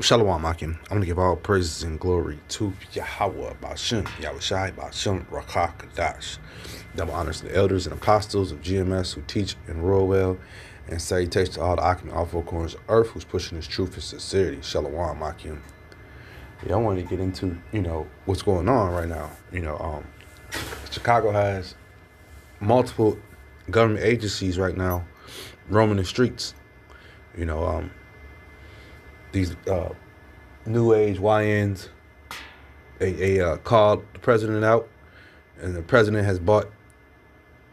Shalom, Akim. I'm going to give all praises and glory to Yahweh, Bashem, Yahweh Shai, Bashem, Rakah, Kadash. Double honors to the elders and apostles of GMS who teach and rule well, and salutations to all the Akim in all four corners of earth who's pushing this truth and sincerity. Shalom, Akim. Yeah, I wanted to get into, what's going on right now. Chicago has multiple government agencies right now roaming the streets. These new age YNs, called the president out, and the president has bought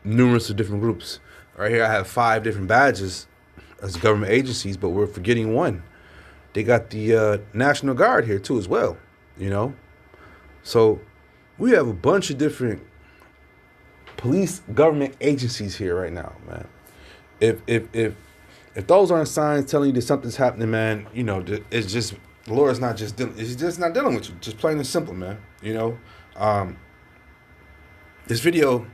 numerous of different groups. Right here, I have 5 different badges as government agencies, but we're forgetting one. They got the National Guard here too, as well. So we have a bunch of different police government agencies here right now, man. If those aren't signs telling you that something's happening, man, it's just the Lord is not just dealing. He's just not dealing with you. Just plain and simple, man. This video,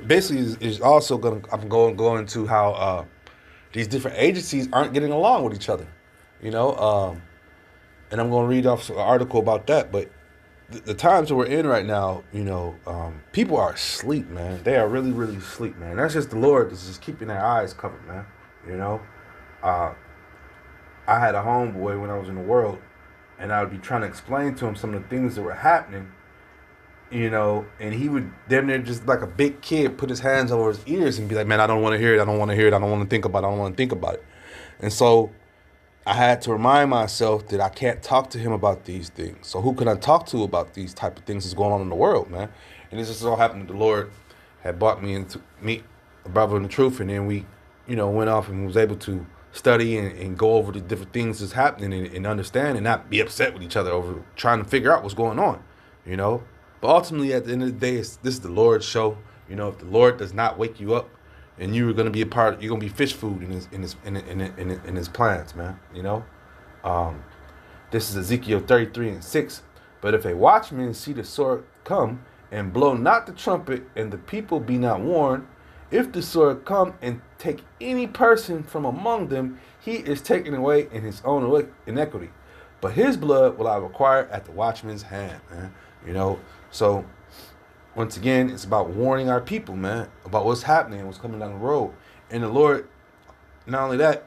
basically is also gonna. I'm going into how these different agencies aren't getting along with each other. And I'm going to read off an article about that. But the times that we're in right now, people are asleep, man. They are really, really asleep, man. That's just the Lord that's just keeping their eyes covered, man. I had a homeboy when I was in the world, and I would be trying to explain to him some of the things that were happening, and he would damn near just like a big kid put his hands over his ears and be like, man, I don't want to hear it. I don't want to hear it. I don't want to think about it. I don't want to think about it. And so I had to remind myself that I can't talk to him about these things. So who can I talk to about these type of things that's going on in the world, man? And this just all happened. The Lord had brought me into meet a brother in the truth, and then we, went off and was able to study and go over the different things that's happening and understand and not be upset with each other over trying to figure out what's going on, But ultimately, at the end of the day, this is the Lord's show. If the Lord does not wake you up, and you are going to be you're going to be fish food in his plans, man. This is Ezekiel 33:6. But if a watchman see the sword come and blow not the trumpet, and the people be not warned, if the sword come and take any person from among them, he is taken away in his own iniquity. But his blood will I require at the watchman's hand, man. So once again, it's about warning our people, man, about what's happening, what's coming down the road. And the Lord, not only that,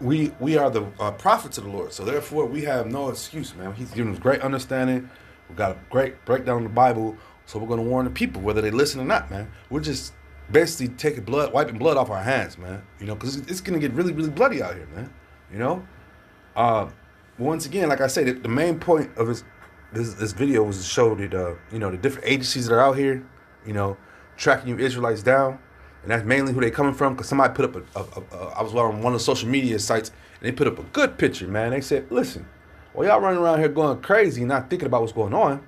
we are the prophets of the Lord. So therefore, we have no excuse, man. He's given us great understanding. We got a great breakdown of the Bible. So we're going to warn the people, whether they listen or not, man. We're just basically wiping blood off our hands, man. Because it's going to get really, really bloody out here, man. Once again, like I said, the main point of this video was to show that the different agencies that are out here, tracking you Israelites down, and that's mainly who they coming from. Because somebody put up I was on one of the social media sites, and they put up a good picture, man. They said, listen, while y'all running around here going crazy and not thinking about what's going on,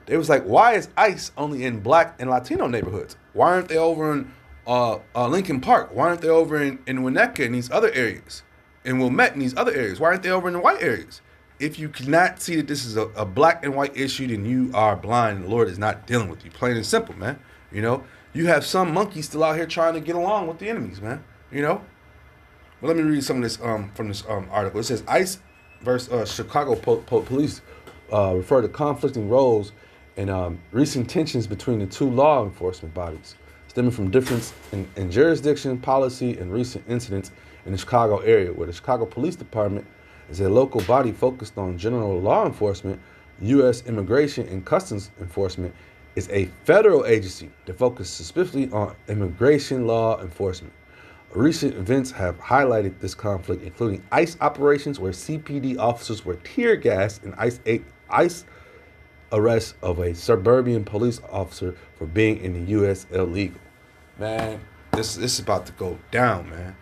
they was like, why is ICE only in black and Latino neighborhoods? Why aren't they over in Lincoln Park? Why aren't they over in Winnetka and these other areas, in Wilmette and these other areas? Why aren't they over in the white areas? If you cannot see that this is a black and white issue, then you are blind. The Lord is not dealing with you. Plain and simple, man. You have some monkeys still out here trying to get along with the enemies, man. But let me read some of this from this article. It says ICE versus Chicago police refer to conflicting roles and recent tensions between the two law enforcement bodies, stemming from difference in jurisdiction, policy, and recent incidents in the Chicago area, where the Chicago Police Department is a local body focused on general law enforcement. U.S. Immigration and Customs Enforcement is a federal agency that focuses specifically on immigration law enforcement. Recent events have highlighted this conflict, including ICE operations where CPD officers were tear gassed and ICE arrest of a suburban police officer for being in the U.S. illegal. Man, this is about to go down, man.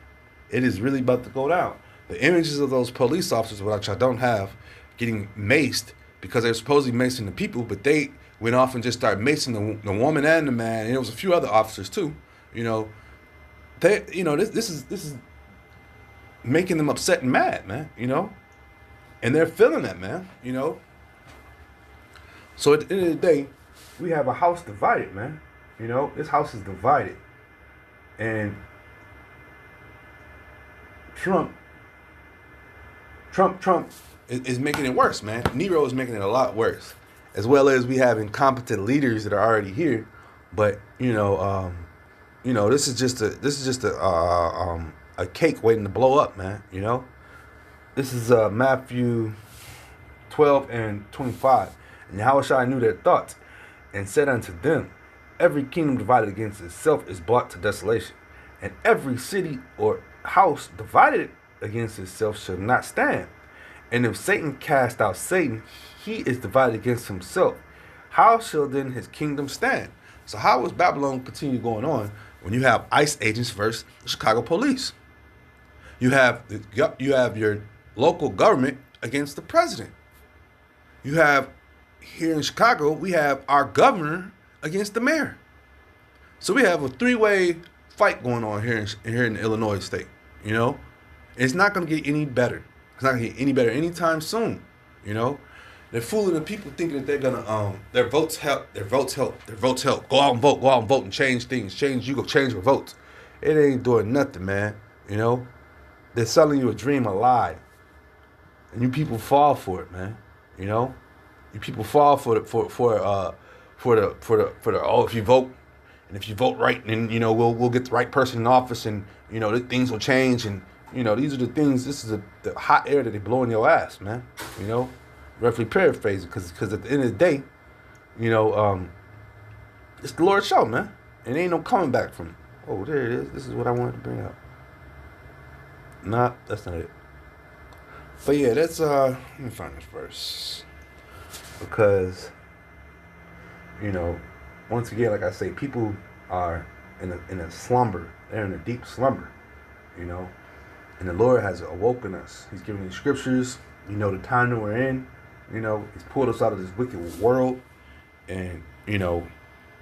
It is really about to go down. The images of those police officers, which I don't have, getting maced because they were supposedly macing the people, but they went off and just started macing the woman and the man, and there was a few other officers too. This is making them upset and mad, man. And they're feeling that, man. So at the end of the day, we have a house divided, man. This house is divided, and Trump Trump is making it worse, man. Nero is making it a lot worse, as well as we have incompetent leaders that are already here. But this is just a cake waiting to blow up, man. This is Matthew 12:25. And Yahushua knew their thoughts, and said unto them, every kingdom divided against itself is brought to desolation, and every city or house divided against itself shall not stand. And if Satan cast out Satan, he is divided against himself. How shall then his kingdom stand? So how is Babylon continue going on when you have ICE agents versus the Chicago police? You have your local government against the president. You have here in Chicago, we have our governor against the mayor. So we have a three-way fight going on here in the Illinois state. It's not going to get any better. It's not going to get any better anytime soon. They're fooling the people thinking that they're gonna their votes help. Go out and vote and change things. You go change your votes. It ain't doing nothing, man. They're selling you a dream, a lie, and you people fall for it, man. You people fall for the if you vote, and if you vote right, then we'll get the right person in office, and things will change, and these are the things. This is the hot air that they blow in your ass, man. Roughly paraphrasing, because at the end of the day, it's the Lord's show, man, and ain't no coming back from it. Oh, there it is. This is what I wanted to bring up. Nah, that's not it. But yeah, that's let me find this verse, because once again, like I say, people are in a slumber. They're in a deep slumber, and the Lord has awoken us. He's giving these scriptures. The time that we're in. He's pulled us out of this wicked world, and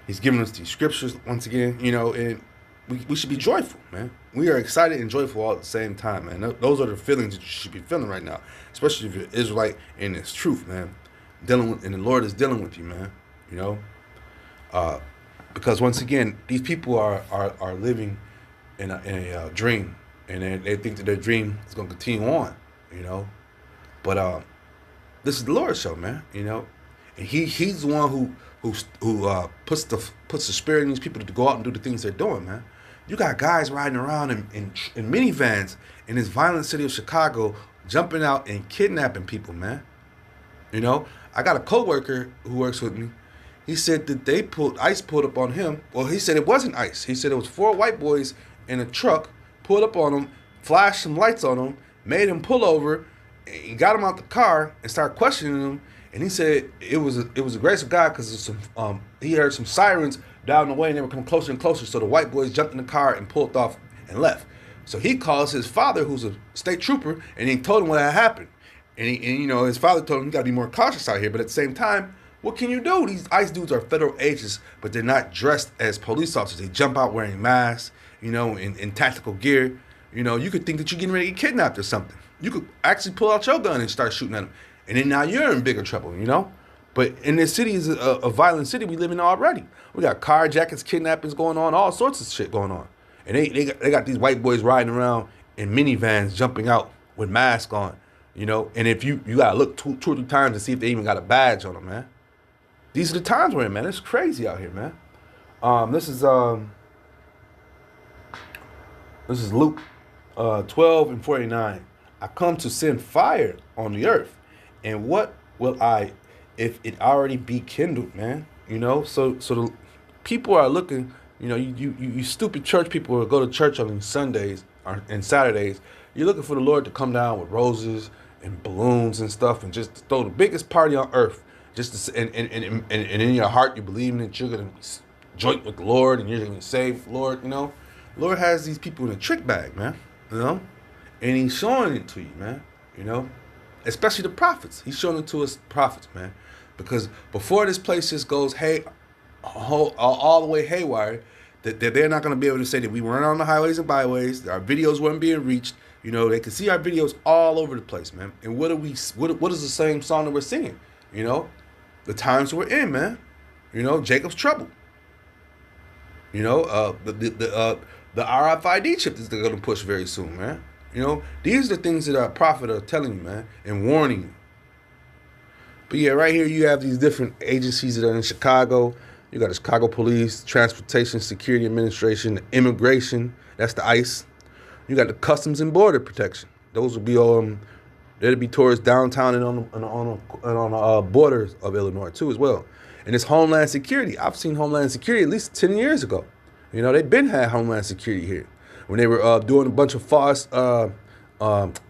he's given us these scriptures once again. And we should be joyful, man. We are excited and joyful all at the same time, man. Those are the feelings that you should be feeling right now, especially if you're Israelite and it's truth, man. And the Lord is dealing with you, man. Because once again, these people are living in a dream, and they think that their dream is going to continue on, But this is the Lord's show, man. And he's the one who puts the spirit in these people to go out and do the things they're doing, man. You got guys riding around in minivans in this violent city of Chicago, jumping out and kidnapping people, man. I got a coworker who works with me. He said that ICE pulled up on him. Well, he said it wasn't ICE. He said it was 4 white boys in a truck, pulled up on him, flashed some lights on him, made him pull over, and got him out the car and started questioning him. And he said it was a grace of God, because he heard some sirens down the way, and they were coming closer and closer. So the white boys jumped in the car and pulled off and left. So he calls his father, who's a state trooper, and he told him what had happened. And his father told him, you got to be more cautious out here. But at the same time, what can you do? These ICE dudes are federal agents, but they're not dressed as police officers. They jump out wearing masks, in tactical gear. You could think that you're getting ready to get kidnapped or something. You could actually pull out your gun and start shooting at them. And then now you're in bigger trouble, But in this city is a violent city we live in already. We got carjackings, kidnappings going on, all sorts of shit going on. And they got these white boys riding around in minivans, jumping out with masks on, And if you got to look two or three times to see if they even got a badge on them, man. These are the times we're in, man. It's crazy out here, man. This is Luke 12:49. I come to send fire on the earth, and what will I, if it already be kindled, man? So the people are looking. You stupid church people who go to church on Sundays and Saturdays. You're looking for the Lord to come down with roses and balloons and stuff, and just throw the biggest party on earth. And in your heart, you believe that you're gonna joint with the Lord and you're gonna be saved, Lord. Lord has these people in a trick bag, man. And He's showing it to you, man. Especially the prophets. He's showing it to us prophets, man. Because before this place just goes all the way haywire, that they're not going to be able to say that we weren't on the highways and byways, that our videos weren't being reached. They can see our videos all over the place, man. And what is the same song that we're singing? The times we're in, man. Jacob's trouble. The RFID chip that they're going to push very soon, man. You know, these are the things that our prophet are telling you, man, and warning you. But yeah, right here you have these different agencies that are in Chicago. You got the Chicago Police, Transportation Security Administration, Immigration. That's the ICE. You got the Customs and Border Protection. Those will be they'll be towards downtown and on the borders of Illinois too as well. And it's Homeland Security. I've seen Homeland Security at least 10 years ago. You know, they've been had Homeland Security here when they were doing a bunch of false, what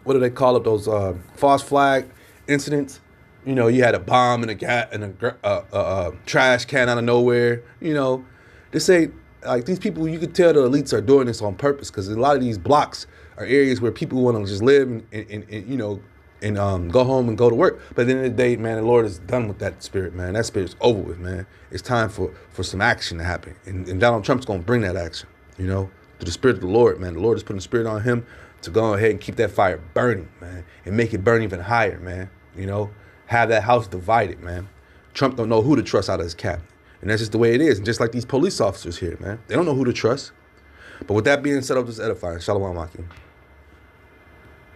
do they call it? Those false flag incidents. You know, you had a bomb and a trash can out of nowhere. You know, they say like these people. You could tell the elites are doing this on purpose because a lot of these blocks are areas where people want to just live and you know and go home and go to work. But at the end of the day, man, the Lord is done with that spirit, man. That spirit's over with, man. It's time for some action to happen, and Donald Trump's gonna bring that action. You know, through the spirit of the Lord, man. The Lord is putting the spirit on him to go ahead and keep that fire burning, man, and make it burn even higher, man. You know. Have that house divided, man. Trump don't know who to trust out of his cabinet. And that's just the way it is. And just like these police officers here, man. They don't know who to trust. But with that being said, I'll just edifying. Shalom, Akim.